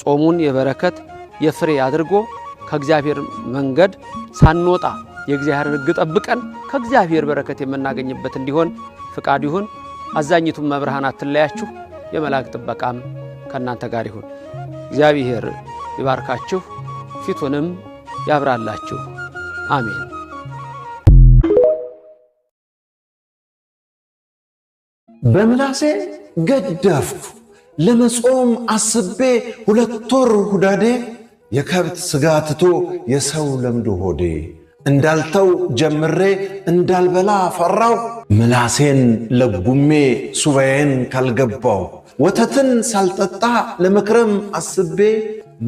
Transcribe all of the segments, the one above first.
ጾሙን የበረከት የፍሬ አድርጎ ከእግዚአብሔር መንገድ ሳንወጣ የእግዚአብሔርን ሕግ ጠብቀን ከእግዚአብሔር በረከት የምናገኝበት እንዲሆን ፍቃድ ይሁን። አዛኝቱም መብርሃን አትለያችሁ፣ የመላእክት ጥበቃም ከእናንተ ጋር ይሁን። እግዚአብሔር ይባርካችሁ፣ ፊቱንም ያብራላችሁ። አሜን። በምላሴ ገደፍኩ ለመጾም አስቤ 2 ወር ሁዳዴ የከብት ስጋ ትቶ የሰው ለምዶ ሆዴ እንዳልተው ጀምሬ እንዳልበላ ፈራው ምላሴን ለጉሜ ሱባኤን ካልገባው ወተትን ሳልጠጣ ለመክረም አስቤ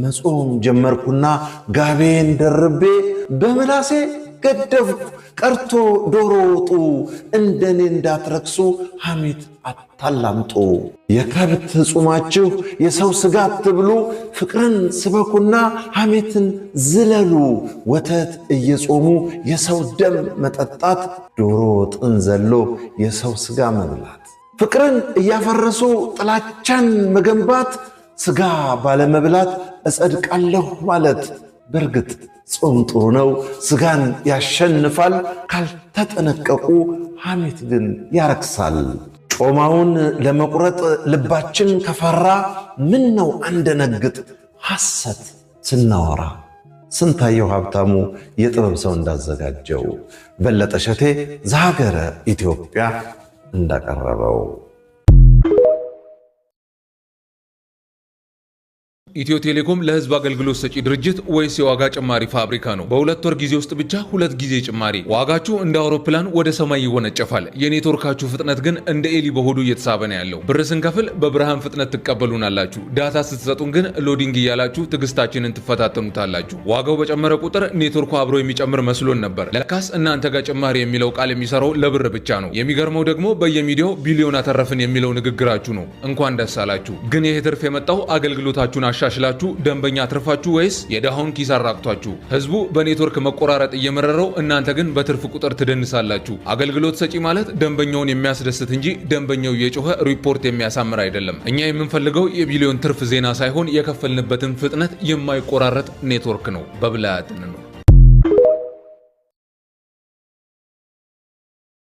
መጾም ጀመርኩና ጋቤን ደርቤ በምላሴ ገደፍኩ ቀርቶ ዶሮ ወጡ እንደኔ እንዳትረክሱ ሐሜት አታላምጡ። የከብት ጾማችሁ የሰው ስጋ አትብሉ ፍቅርን ስበኩና ሐሜትን ዝለሉ። ወተት እየጾሙ የሰው ደም መጠጣት ዶሮ ወጥን ዘሎ የሰው ስጋ መብላት ፍቅርን እያፈረሱ ጥላቻን መገንባት ስጋ ባለመብላት እጸድቃለሁ ማለት በርግጥ ጾም ጥሩ ነው ስጋን ያሸንፋል ካልተጠነቀቁ ሐሜት ግን ያረክሳል። ጾማውን ለመቁረጥ ልባችን ከፈራ ምን ነው አንደነግጥ ሐሰት ስናወራ። ስንታየው ሀብታሙ የጥበብ ሰው እንዳዘጋጀው በለጠ ሸቴ ዘሀገረ ኢትዮጵያ እንዳቀረበው ኢትዮ ቴሌኮም ለህዝብ አገልግሎት ሰጪ ድርጅት ወይስ የዋጋ ጭማሪ ፋብሪካ ነው? በ2 ወር ጊዜ ውስጥ ብቻ 2 ጊዜ ጭማሪ። ዋጋችሁ እንደ አውሮፕላን ወደ ሰማይ ይወነጨፋል። የኔትወርካችሁ ፍጥነት ግን እንደ ኤሊ በሆዱ እየተሳበ ነው ያለው። ብር ስንከፍል በብርሃን ፍጥነት ትቀበሉናላችሁ። ዳታ ስትሰጡን ግን ሎዲንግ እያላችሁ ትዕግስታችንን ትፈታተኑታላችሁ። ዋጋው በጨመረ ቁጥር ኔትወርኩ አብሮ የሚጨምር መስሎን ነበር። ለካስ እናንተ ጋር ጭማሪ የሚለው ቃል የሚሰራው ለብር ብቻ ነው። የሚገርመው ደግሞ በየሚዲያው ቢሊዮን አተረፍን የሚለው ንግግራችሁ ነው። እንኳን ደስ አላችሁ። ግን ይሄ ትርፍ የመጣው አገልግሎታችሁን አሻሽላችሁ ደንበኛ አትርፋችሁ ወይስ የደሃውን ኪስ አራቅቷችሁ? ህዝቡ በኔትወርክ መቆራረጥ እየመረረው እናንተ ግን በትርፍ ቁጥር ትደንሳላችሁ። አገልግሎት ሰጪ ማለት ደንበኛውን የሚያስደስት እንጂ ደንበኛው የጮኸ ሪፖርት የሚያሳምር አይደለም። እኛ የምንፈልገው የቢሊዮን ትርፍ ዜና ሳይሆን የከፈልንበትን ፍጥነት የማይቆራረጥ ኔትወርክ ነው። በብልሃት ነው።